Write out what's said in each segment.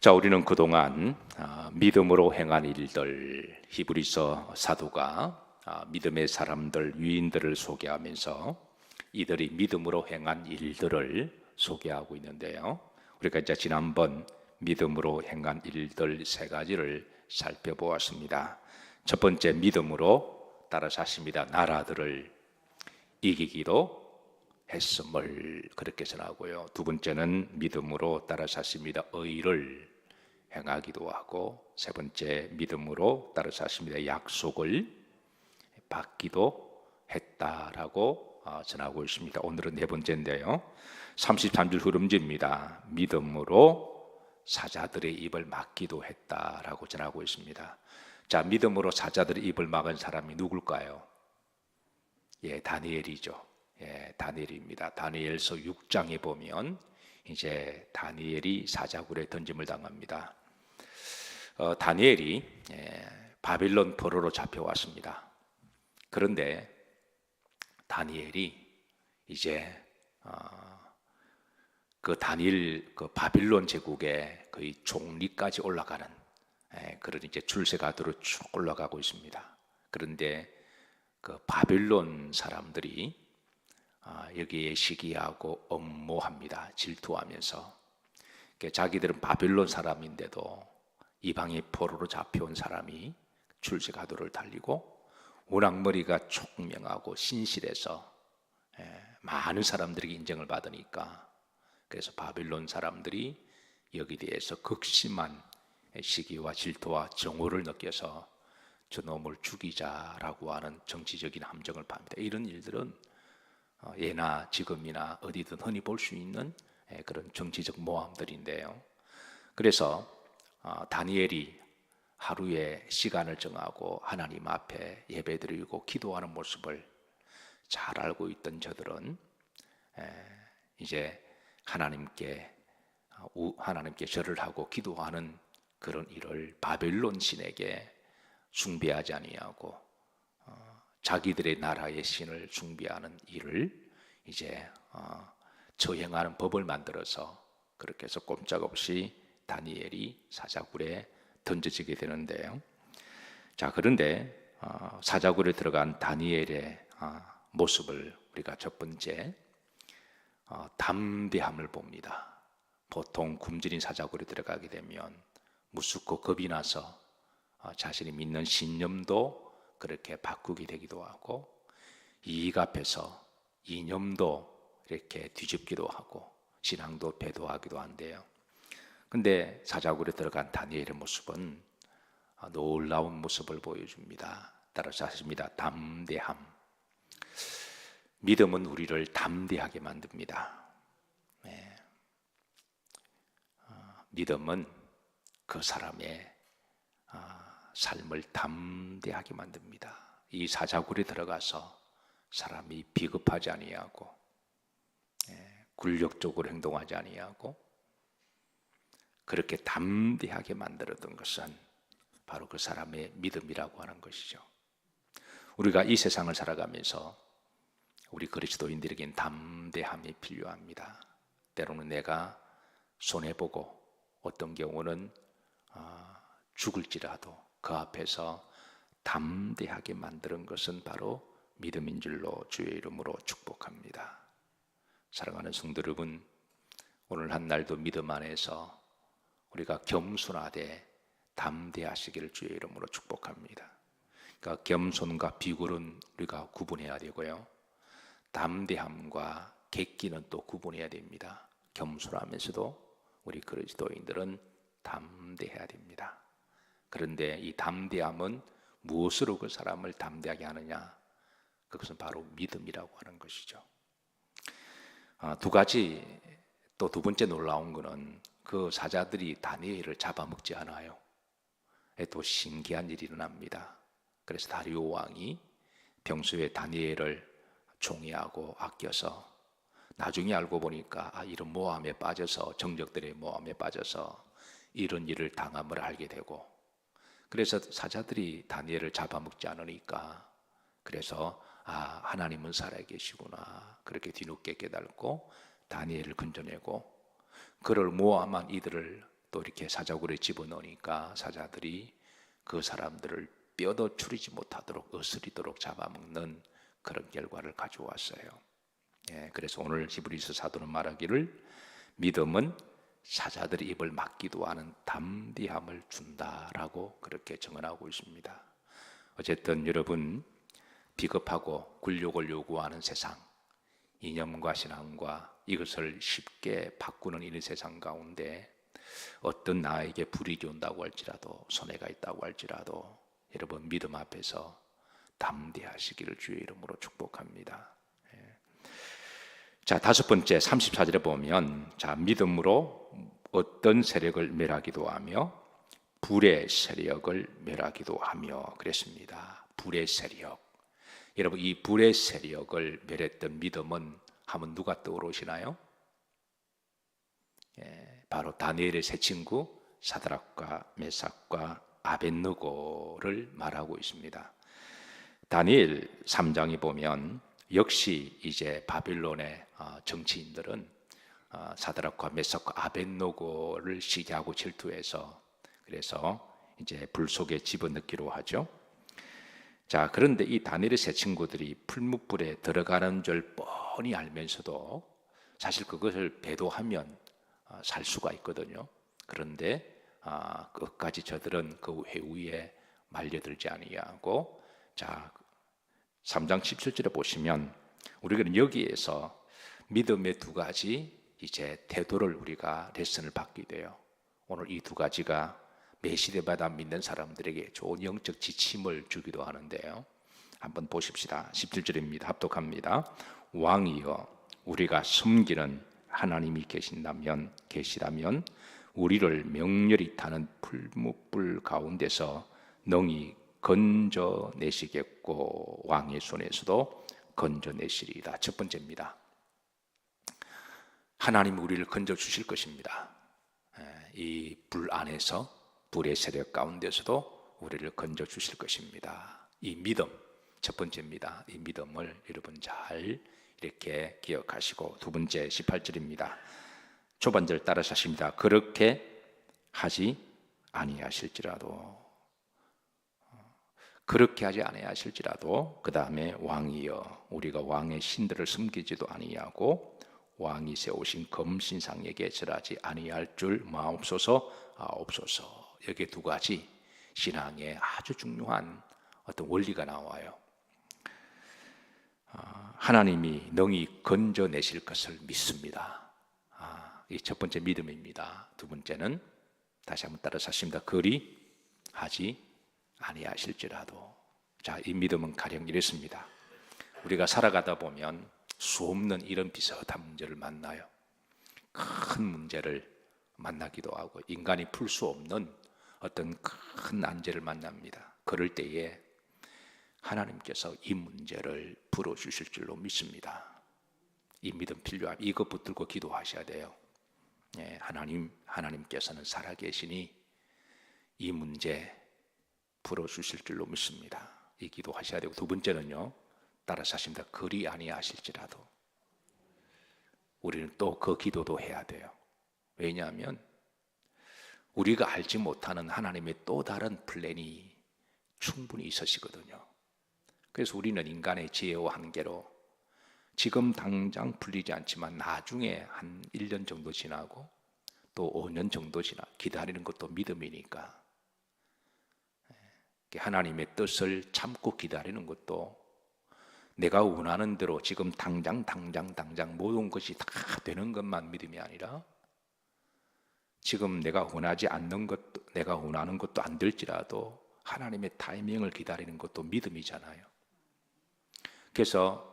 자, 우리는 그동안 믿음으로 행한 일들, 히브리서 사도가 믿음의 사람들, 유인들을 소개하면서 이들이 믿음으로 행한 일들을 소개하고 있는데요. 우리가 이제 지난번 믿음으로 행한 일들 세 가지를 살펴보았습니다. 첫 번째, 믿음으로 따라 사십니다. 나라들을 이기기도 했음을 그렇게 전하고요. 두 번째는 믿음으로 따라 사십니다. 의를 행하기도 하고, 세 번째 믿음으로 따라 사십니다. 약속을 받기도 했다라고 전하고 있습니다. 오늘은 네 번째인데요. 33절 흐름지입니다. 믿음으로 사자들의 입을 막기도 했다라고 전하고 있습니다. 자, 믿음으로 사자들의 입을 막은 사람이 누굴까요? 다니엘이죠. 다니엘입니다. 다니엘서 6장에 보면 이제 다니엘이 사자굴에 던짐을 당합니다. 다니엘이 바빌론 포로로 잡혀왔습니다. 그런데 다니엘이 이제 그 다니엘 그 바빌론 제국의 거의 총리까지 올라가는 그런 이제 출세가도로 쭉 올라가고 있습니다. 그런데 그 바빌론 사람들이 여기에 시기하고 엄모합니다. 질투하면서. 자기들은 바빌론 사람인데도 이방의 포로로 잡혀온 사람이 출세가도를 달리고 워낙 머리가 총명하고 신실해서 많은 사람들에게 인정을 받으니까, 그래서 바빌론 사람들이 여기 대해서 극심한 시기와 질투와 정오를 느껴서 저놈을 죽이자라고 하는 정치적인 함정을 팝니다. 이런 일들은 예나 지금이나 어디든 흔히 볼 수 있는 그런 정치적 모함들인데요. 그래서 다니엘이 하루에 시간을 정하고 하나님 앞에 예배드리고 기도하는 모습을 잘 알고 있던 저들은 이제 하나님께 절을 하고 기도하는 그런 일을 바벨론 신에게 숭배하지 아니하고 자기들의 나라의 신을 숭배하는 일을 이제 저행하는 법을 만들어서, 그렇게 해서 꼼짝없이 다니엘이 사자굴에 던져지게 되는데요. 자, 그런데 사자굴에 들어간 다니엘의 모습을 우리가 첫 번째 담대함을 봅니다. 보통 굶주린 사자굴에 들어가게 되면 무섭고 겁이 나서 자신이 믿는 신념도 그렇게 바꾸게 되기도 하고, 이익 앞에서 이념도 이렇게 뒤집기도 하고 신앙도 배도하기도 한데요. 근데 사자굴에 들어간 다니엘의 모습은 놀라운 모습을 보여줍니다. 따라서 하십니다. 담대함. 믿음은 우리를 담대하게 만듭니다. 믿음은 그 사람의 삶을 담대하게 만듭니다. 이 사자굴에 들어가서 사람이 비겁하지 아니하고 굴욕적으로 행동하지 아니하고 그렇게 담대하게 만들었던 것은 바로 그 사람의 믿음이라고 하는 것이죠. 우리가 이 세상을 살아가면서 우리 그리스도인들에겐 담대함이 필요합니다. 때로는 내가 손해보고 어떤 경우는 죽을지라도 그 앞에서 담대하게 만드는 것은 바로 믿음인 줄로 주의 이름으로 축복합니다. 사랑하는 성도 여러분, 오늘 한 날도 믿음 안에서 우리가 겸손하되 담대하시기를 주의 이름으로 축복합니다. 그러니까 겸손과 비굴은 우리가 구분해야 되고요, 담대함과 객기는 또 구분해야 됩니다. 겸손하면서도 우리 그리스도인들은 담대해야 됩니다. 그런데 이 담대함은 무엇으로 그 사람을 담대하게 하느냐? 그것은 바로 믿음이라고 하는 것이죠. 두 가지, 또 두 번째 놀라운 것은 그 사자들이 다니엘을 잡아먹지 않아요. 또 신기한 일이 일어납니다. 그래서 다리오 왕이 평소에 다니엘을 총애하고 아껴서 나중에 알고 보니까 이런 모함에 빠져서, 정적들의 모함에 빠져서 이런 일을 당함을 알게 되고, 그래서 사자들이 다니엘을 잡아먹지 않으니까, 그래서 하나님은 살아계시구나 그렇게 뒤늦게 깨닫고 다니엘을 건져내고, 그를 모함한 이들을 또 이렇게 사자굴에 집어넣으니까 사자들이 그 사람들을 뼈도 추리지 못하도록 으스리도록 잡아먹는 그런 결과를 가져왔어요. 그래서 오늘 히브리서 사도는 말하기를 믿음은 사자들의 입을 막기도 하는 담대함을 준다라고 그렇게 증언하고 있습니다. 어쨌든 여러분, 비겁하고 굴욕을 요구하는 세상, 이념과 신앙과 이것을 쉽게 바꾸는 이런 세상 가운데 어떤 나에게 불이익이 온다고 할지라도, 손해가 있다고 할지라도 여러분 믿음 앞에서 담대하시기를 주의 이름으로 축복합니다. 자, 다섯 번째 34절에 보면, 자, 믿음으로 어떤 세력을 멸하기도 하며 불의 세력을 멸하기도 하며 그랬습니다. 불의 세력. 여러분, 이 불의 세력을 멸했던 믿음은 하면 누가 떠오르시나요? 바로 다니엘의 세 친구 사드락과 메삭과 아벳느고를 말하고 있습니다. 다니엘 3장에 보면 역시 이제 바빌론의 정치인들은 사드락과 메삭과 아벳느고를 시기하고 질투해서 그래서 이제 불 속에 집어넣기로 하죠. 자, 그런데 이 다니엘의 세 친구들이 풀무불에 들어가는 줄 뻔히 알면서도 사실 그것을 배도하면 살 수가 있거든요. 그런데 끝까지 저들은 그 회유에 말려들지 아니하고, 자, 3장 17절에 보시면 우리가 여기에서 믿음의 두 가지 이제 태도를 우리가 레슨을 받게 돼요. 오늘 이 두 가지가 매 시대마다 믿는 사람들에게 좋은 영적 지침을 주기도 하는데요. 한번 보십시다. 17절입니다. 합독합니다. 왕이여, 우리가 섬기는 하나님이 계시다면 우리를 명렬히 타는 풀무불 가운데서 능히 건져내시겠고 왕의 손에서도 건져내시리이다. 첫 번째입니다. 하나님이 우리를 건져주실 것입니다. 이 불 안에서, 불의 세력 가운데서도 우리를 건져주실 것입니다. 이 믿음, 첫 번째입니다. 이 믿음을 여러분 잘 이렇게 기억하시고, 두 번째 18절입니다. 초반절 따라서 하십니다. 그렇게 하지 아니하실지라도, 그렇게 하지 아니하실지라도, 그 다음에 왕이여, 우리가 왕의 신들을 섬기지도 아니하고 왕이 세우신 검신상에게 절하지 아니할 줄 마옵소서 하옵소서. 여기 두 가지 신앙에 아주 중요한 어떤 원리가 나와요. 하나님이 능히 건져내실 것을 믿습니다. 이 첫 번째 믿음입니다. 두 번째는 다시 한번 따라서 하십니다. 그리 하지 아니하실지라도. 자, 이 믿음은 가령 이렇습니다. 우리가 살아가다 보면 수없는 이런 비슷한 문제를 만나요. 큰 문제를 만나기도 하고 인간이 풀 수 없는 어떤 큰 난제를 만납니다. 그럴 때에 하나님께서 이 문제를 풀어주실 줄로 믿습니다. 이 믿음 필요합니다. 이거 붙들고 기도하셔야 돼요. 하나님께서는 살아계시니 이 문제 풀어주실 줄로 믿습니다. 이 기도하셔야 되고, 두 번째는요, 따라서 하십니다. 그리 아니하실지라도. 우리는 또 그 기도도 해야 돼요. 왜냐하면 우리가 알지 못하는 하나님의 또 다른 플랜이 충분히 있으시거든요. 그래서 우리는 인간의 지혜와 한계로 지금 당장 풀리지 않지만 나중에 한 1년 정도 지나고 또 5년 정도 기다리는 것도 믿음이니까, 하나님의 뜻을 참고 기다리는 것도 내가 원하는 대로 지금 당장 모든 것이 다 되는 것만 믿음이 아니라 지금 내가 원하지 않는 것도, 내가 원하는 것도 안 될지라도 하나님의 타이밍을 기다리는 것도 믿음이잖아요. 그래서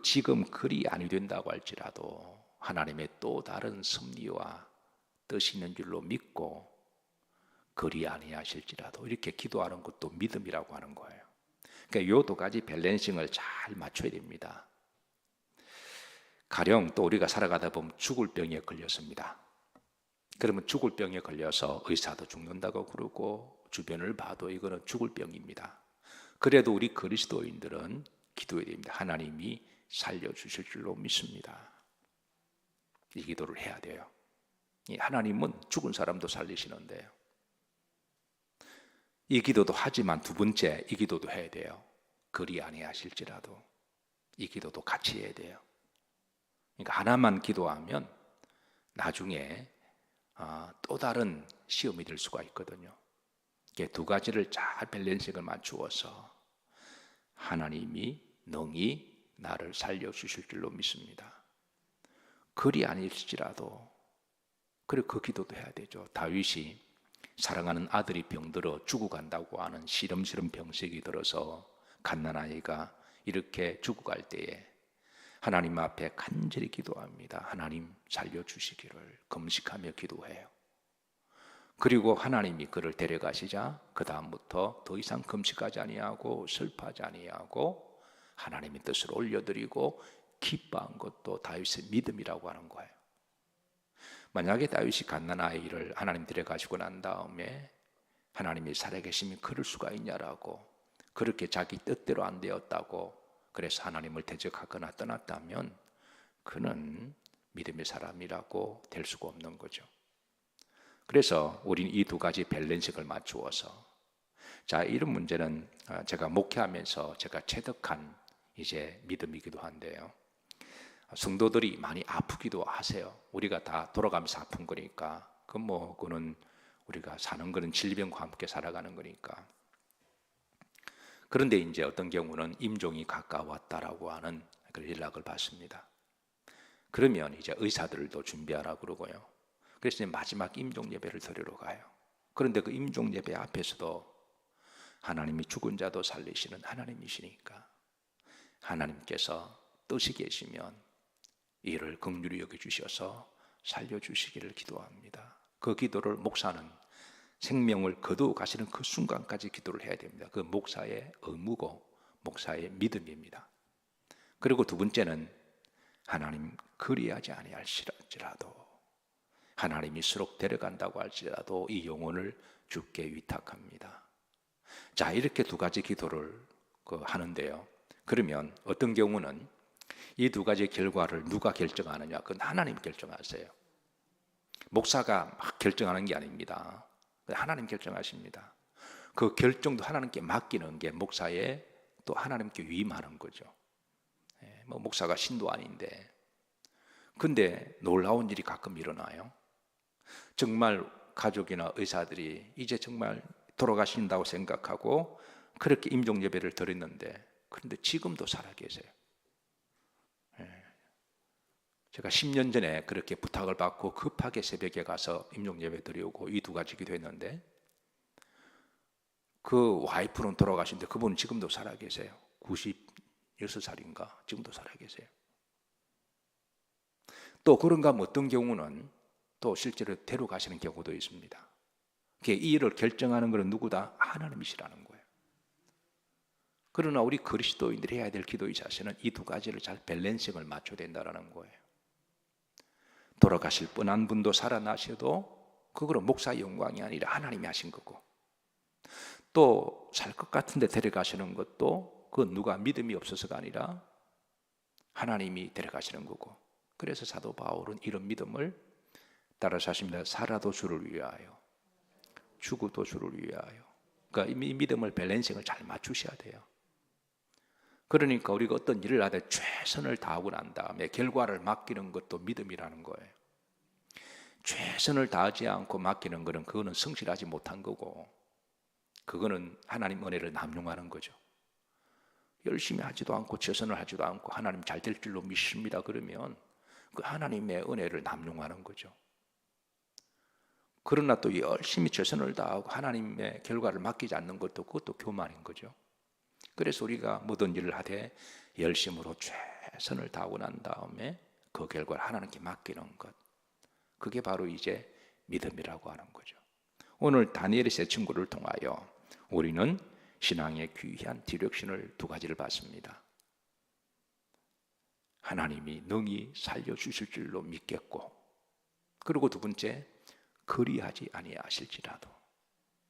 지금 그리 아니 된다고 할지라도 하나님의 또 다른 섭리와 뜻이 있는 줄로 믿고 그리 아니하실지라도 이렇게 기도하는 것도 믿음이라고 하는 거예요. 그러니까 이 두 가지 밸런싱을 잘 맞춰야 됩니다. 가령 또 우리가 살아가다 보면 죽을 병에 걸렸습니다. 그러면 죽을 병에 걸려서 의사도 죽는다고 그러고 주변을 봐도 이거는 죽을 병입니다. 그래도 우리 그리스도인들은 기도해야 됩니다. 하나님이 살려주실 줄로 믿습니다. 이 기도를 해야 돼요. 이 하나님은 죽은 사람도 살리시는데요. 이 기도도 하지만 두 번째 이 기도도 해야 돼요. 그리 아니하실지라도 이 기도도 같이 해야 돼요. 그러니까 하나만 기도하면 나중에 또 다른 시험이 될 수가 있거든요. 이게 두 가지를 잘 밸런스를 맞추어서 하나님이 능히 나를 살려주실 줄로 믿습니다. 그리 아닐지라도 그리고 그 기도도 해야 되죠. 다윗이 사랑하는 아들이 병들어 죽어간다고 하는 시름시름 병색이 들어서 갓난아이가 이렇게 죽어갈 때에 하나님 앞에 간절히 기도합니다. 하나님 살려주시기를 금식하며 기도해요. 그리고 하나님이 그를 데려가시자 그 다음부터 더 이상 금식하지 아니하고 슬퍼하지 아니하고 하나님의 뜻을 올려드리고 기뻐한 것도 다윗의 믿음이라고 하는 거예요. 만약에 다윗이 갓난아이를 하나님 데려가시고 난 다음에 하나님이 살아계시면 그럴 수가 있냐라고 그렇게 자기 뜻대로 안 되었다고 그래서 하나님을 대적하거나 떠났다면 그는 믿음의 사람이라고 될 수가 없는 거죠. 그래서 우리는 이 두 가지 밸런스를 맞추어서 자, 이런 문제는 제가 목회하면서 제가 체득한 이제 믿음이기도 한데요. 성도들이 많이 아프기도 하세요. 우리가 다 돌아가면서 아픈 거니까. 그거는 우리가 사는 거는 질병과 함께 살아가는 거니까. 그런데 이제 어떤 경우는 임종이 가까웠다라고 하는 그런 연락을 받습니다. 그러면 이제 의사들도 준비하라고 그러고요. 그래서 이제 마지막 임종 예배를 드리러 가요. 그런데 그 임종 예배 앞에서도 하나님이 죽은 자도 살리시는 하나님이시니까 하나님께서 뜻이 계시면 이를 긍휼히 여겨주셔서 살려주시기를 기도합니다. 그 기도를 목사는 생명을 거두어 가시는 그 순간까지 기도를 해야 됩니다. 그 목사의 의무고 목사의 믿음입니다. 그리고 두 번째는 하나님 그리하지 아니할지라도 하나님이 수록 데려간다고 할지라도 이 영혼을 주께 위탁합니다. 자, 이렇게 두 가지 기도를 하는데요. 그러면 어떤 경우는 이 두 가지 결과를 누가 결정하느냐? 그건 하나님 결정하세요. 목사가 막 결정하는 게 아닙니다. 하나님 결정하십니다. 그 결정도 하나님께 맡기는 게 목사의 또 하나님께 위임하는 거죠. 목사가 신도 아닌데. 근데 놀라운 일이 가끔 일어나요. 정말 가족이나 의사들이 이제 정말 돌아가신다고 생각하고 그렇게 임종 예배를 드렸는데 그런데 지금도 살아계세요. 제가 10년 전에 그렇게 부탁을 받고 급하게 새벽에 가서 임종 예배 드리고 이 두 가지 기도했는데 그 와이프는 돌아가신데 그분은 지금도 살아계세요. 96살인가 지금도 살아계세요. 또 그런가 하면 어떤 경우는 또 실제로 데려가시는 경우도 있습니다. 이 일을 결정하는 것은 누구다? 하나님이시라는 거예요. 그러나 우리 그리스도인들이 해야 될 기도의 자세는 이 두 가지를 잘 밸런싱을 맞춰야 된다는 거예요. 돌아가실 뻔한 분도 살아나셔도 그거는 목사의 영광이 아니라 하나님이 하신 거고 또 살 것 같은데 데려가시는 것도 그 누가 믿음이 없어서가 아니라 하나님이 데려가시는 거고 그래서 사도 바울은 이런 믿음을 따라서 하십니다. 살아도 주를 위하여 죽어도 주를 위하여. 그러니까 이 믿음을 밸런싱을 잘 맞추셔야 돼요. 그러니까 우리가 어떤 일을 하되 최선을 다하고 난 다음에 결과를 맡기는 것도 믿음이라는 거예요. 최선을 다하지 않고 맡기는 것은 그거는 성실하지 못한 거고 그거는 하나님 은혜를 남용하는 거죠. 열심히 하지도 않고 최선을 하지도 않고 하나님 잘 될 줄로 믿습니다 그러면 그 하나님의 은혜를 남용하는 거죠. 그러나 또 열심히 최선을 다하고 하나님의 결과를 맡기지 않는 것도 그것도 교만인 거죠. 그래서 우리가 모든 일을 하되 열심으로 최선을 다하고 난 다음에 그 결과를 하나님께 맡기는 것 그게 바로 이제 믿음이라고 하는 거죠. 오늘 다니엘의 세 친구를 통하여 우리는 신앙의 귀한 디렉션을 두 가지를 받습니다. 하나님이 능히 살려주실 줄로 믿겠고 그리고 두 번째 그리하지 아니하실지라도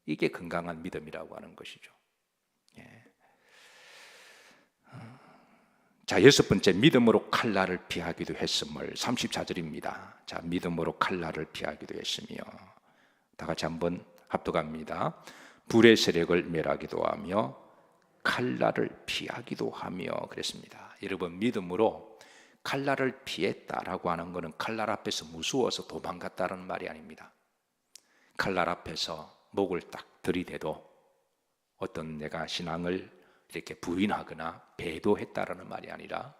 이게 건강한 믿음이라고 하는 것이죠. 자, 여섯 번째, 믿음으로 칼날을 피하기도 했음을. 34절입니다. 자, 믿음으로 칼날을 피하기도 했으며. 다 같이 한번 합독합니다. 불의 세력을 멸하기도 하며 칼날을 피하기도 하며 그랬습니다. 여러분, 믿음으로 칼날을 피했다라고 하는 것은 칼날 앞에서 무서워서 도망갔다는 말이 아닙니다. 칼날 앞에서 목을 딱 들이대도 어떤 내가 신앙을 이렇게 부인하거나 배도했다라는 말이 아니라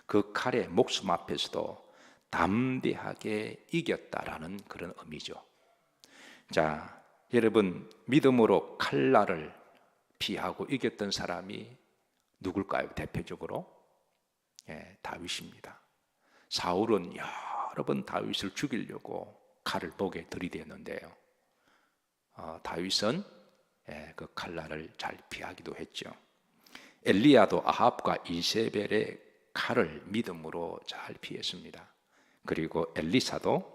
그 칼의 목숨 앞에서도 담대하게 이겼다라는 그런 의미죠. 자, 여러분, 믿음으로 칼날을 피하고 이겼던 사람이 누굴까요? 대표적으로 다윗입니다. 사울은 여러 번 다윗을 죽이려고 칼을 목에 들이댔는데요, 다윗은 그 칼날을 잘 피하기도 했죠. 엘리야도 아합과 이세벨의 칼을 믿음으로 잘 피했습니다. 그리고 엘리사도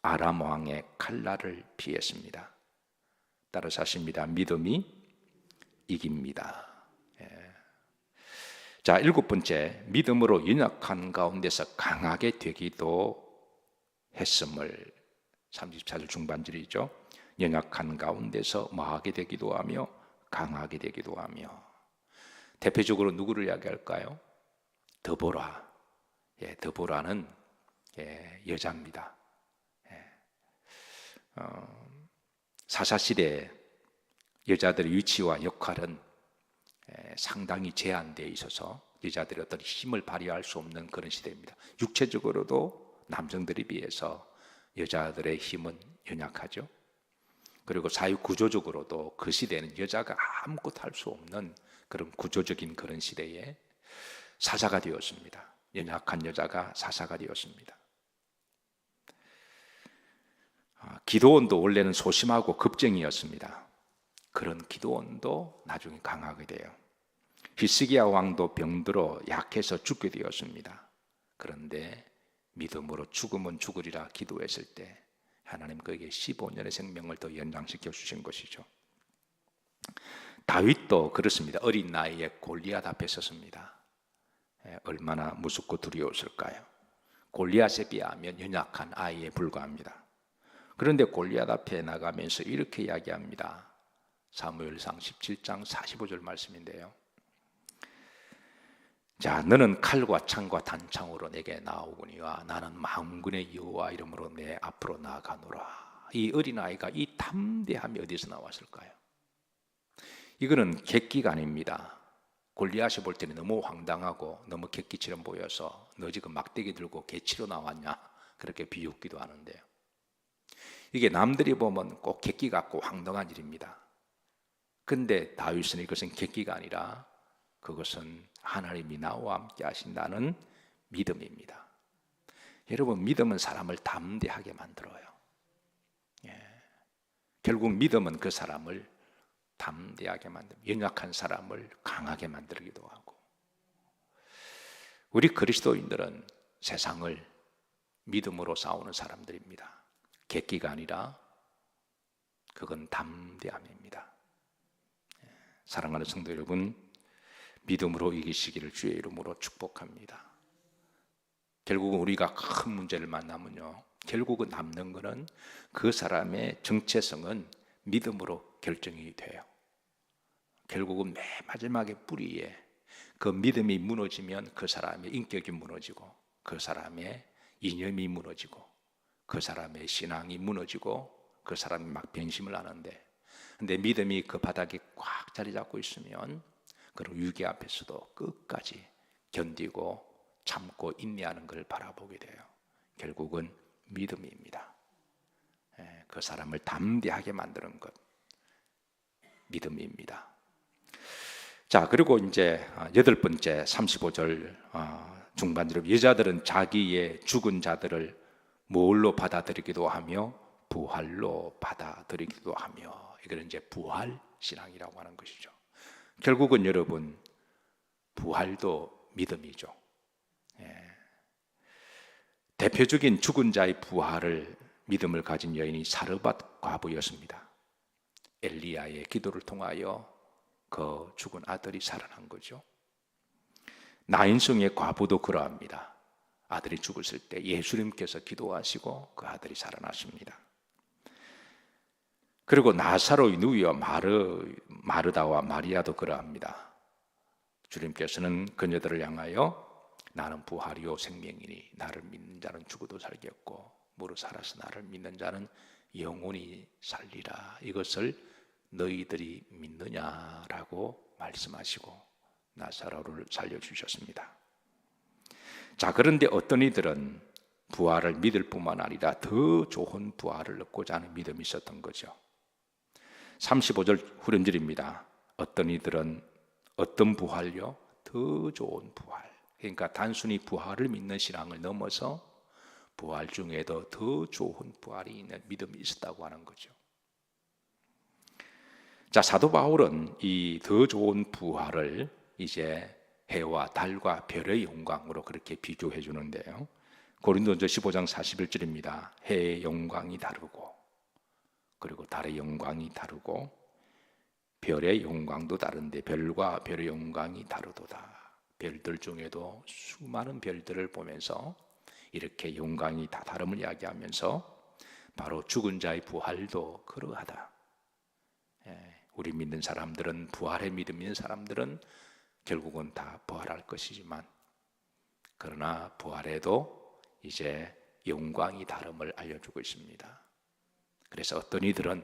아람 왕의 칼날을 피했습니다. 따라서 하십니다. 믿음이 이깁니다. 자, 일곱 번째, 믿음으로 연약한 가운데서 강하게 되기도 했음을. 34절 중반절이죠. 연약한 가운데서 뭐하게 되기도 하며 강하게 되기도 하며. 대표적으로 누구를 이야기할까요? 드보라. 드보라는 여자입니다. 사사시대 여자들의 위치와 역할은 상당히 제한되어 있어서 여자들이 어떤 힘을 발휘할 수 없는 그런 시대입니다. 육체적으로도 남성들에 비해서 여자들의 힘은 연약하죠. 그리고 사회 구조적으로도 그 시대는 여자가 아무것도 할 수 없는 그런 구조적인 그런 시대에 사사가 되었습니다. 연약한 여자가 사사가 되었습니다. 기드온도 원래는 소심하고 급쟁이였습니다. 그런 기드온도 나중에 강하게 돼요. 히스기야 왕도 병들어 약해서 죽게 되었습니다. 그런데 믿음으로 죽으면 죽으리라 기도했을 때 하나님 그에게 15년의 생명을 더 연장시켜 주신 것이죠. 다윗도 그렇습니다. 어린 나이에 골리앗 앞에 섰습니다. 얼마나 무섭고 두려웠을까요? 골리앗에 비하면 연약한 아이에 불과합니다. 그런데 골리앗 앞에 나가면서 이렇게 이야기합니다. 사무엘상 17장 45절 말씀인데요. 자, 너는 칼과 창과 단창으로 내게 나오거니와 나는 만군의 여호와 이름으로 내 앞으로 나아가노라. 이 어린아이가 이 담대함이 어디서 나왔을까요? 이거는 객기가 아닙니다. 골리앗이 볼 때는 너무 황당하고 너무 객기처럼 보여서 너 지금 막대기 들고 개치러 나왔냐 그렇게 비웃기도 하는데요, 이게 남들이 보면 꼭 객기 같고 황당한 일입니다. 근데 다윗은 이것은 객기가 아니라 그것은 하나님이 나와 함께 하신다는 믿음입니다. 여러분, 믿음은 사람을 담대하게 만들어요. 결국 믿음은 그 사람을 담대하게 만듭니다. 연약한 사람을 강하게 만들기도 하고. 우리 그리스도인들은 세상을 믿음으로 싸우는 사람들입니다. 객기가 아니라 그건 담대함입니다. 사랑하는 성도 여러분, 믿음으로 이기시기를 주의 이름으로 축복합니다. 결국은 우리가 큰 문제를 만나면요, 결국은 남는 것은 그 사람의 정체성은 믿음으로 결정이 돼요. 결국은 맨 마지막에 뿌리에 그 믿음이 무너지면 그 사람의 인격이 무너지고 그 사람의 이념이 무너지고 그 사람의 신앙이 무너지고 그 사람이 막 변심을 하는데, 근데 믿음이 그 바닥에 꽉 자리 잡고 있으면 그런 위기 앞에서도 끝까지 견디고 참고 인내하는 걸 바라보게 돼요. 결국은 믿음입니다. 그 사람을 담대하게 만드는 것, 믿음입니다. 자, 그리고 이제 여덟 번째 35절 중반절, 여자들은 자기의 죽은 자들을 뭘로 받아들이기도 하며 부활로 받아들이기도 하며. 이거는 이제 부활 신앙이라고 하는 것이죠. 결국은 여러분, 부활도 믿음이죠. 대표적인 죽은 자의 부활을 믿음을 가진 여인이 사르밧 과부였습니다. 엘리야의 기도를 통하여 그 죽은 아들이 살아난 거죠. 나인성의 과부도 그러합니다. 아들이 죽었을 때 예수님께서 기도하시고 그 아들이 살아났습니다. 그리고 나사로의 누이와 마르다와 마리아도 그러합니다. 주님께서는 그녀들을 향하여 나는 부활이요 생명이니 나를 믿는 자는 죽어도 살겠고 무릇 살아서 나를 믿는 자는 영원히 살리라. 이것을 너희들이 믿느냐라고 말씀하시고 나사로를 살려주셨습니다. 자, 그런데 어떤 이들은 부활을 믿을 뿐만 아니라 더 좋은 부활을 얻고자 하는 믿음이 있었던 거죠. 35절 후렴절입니다. 어떤 이들은 어떤 부활요? 더 좋은 부활. 그러니까 단순히 부활을 믿는 신앙을 넘어서 부활 중에도 더 좋은 부활이 있는 믿음이 있었다고 하는 거죠. 자, 사도 바울은 이 더 좋은 부활을 이제 해와 달과 별의 영광으로 그렇게 비교해 주는데요. 고린도전서 15장 41절입니다. 해의 영광이 다르고 그리고 달의 영광이 다르고 별의 영광도 다른데 별과 별의 영광이 다르도다. 별들 중에도 수많은 별들을 보면서 이렇게 영광이 다 다름을 이야기하면서 바로 죽은 자의 부활도 그러하다. 우리 믿는 사람들은 부활의 믿음 있는 사람들은 결국은 다 부활할 것이지만 그러나 부활에도 이제 영광이 다름을 알려주고 있습니다. 그래서 어떤 이들은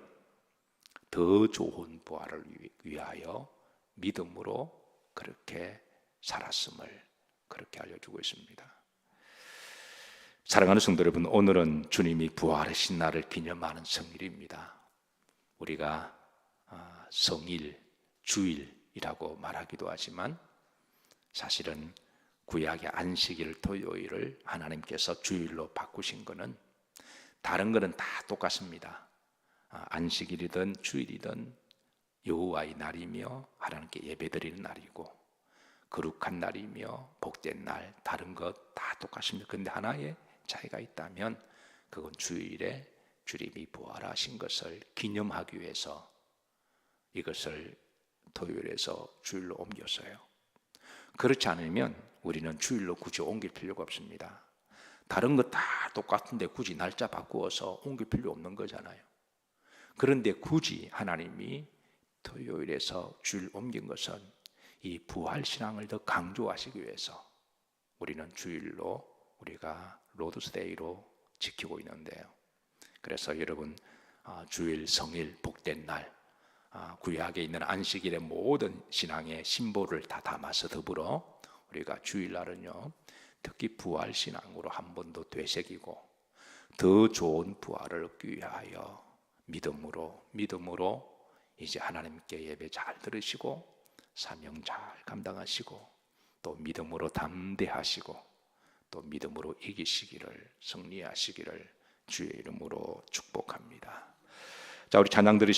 더 좋은 부활을 위하여 믿음으로 그렇게 살았음을 그렇게 알려주고 있습니다. 사랑하는 성도 여러분, 오늘은 주님이 부활하신 날을 기념하는 성일입니다. 우리가 성일, 주일이라고 말하기도 하지만 사실은 구약의 안식일, 토요일을 하나님께서 주일로 바꾸신 것은 다른 것은 다 똑같습니다. 안식일이든 주일이든 여호와의 날이며 하나님께 예배드리는 날이고 거룩한 날이며 복된 날, 다른 것 다 똑같습니다. 그런데 하나의 차이가 있다면 그건 주일에 주님이 부활하신 것을 기념하기 위해서 이것을 토요일에서 주일로 옮겼어요. 그렇지 않으면 우리는 주일로 굳이 옮길 필요가 없습니다. 다른 것 다 똑같은데 굳이 날짜 바꾸어서 옮길 필요 없는 거잖아요. 그런데 굳이 하나님이 토요일에서 주일 옮긴 것은 이 부활신앙을 더 강조하시기 위해서 우리는 주일로 우리가 로드스데이로 지키고 있는데요. 그래서 여러분 주일, 성일, 복된 날, 구약에 있는 안식일의 모든 신앙의 심볼을 다 담아서 더불어 우리가 주일날은요 특히 부활신앙으로 한 번 더 되새기고 더 좋은 부활을 얻기 위하여 믿음으로 이제 하나님께 예배 잘 들으시고 사명 잘 감당하시고 또 믿음으로 담대하시고 또 믿음으로 이기시기를 승리하시기를 주의 이름으로 축복합니다. 자, 우리 찬양 들으시면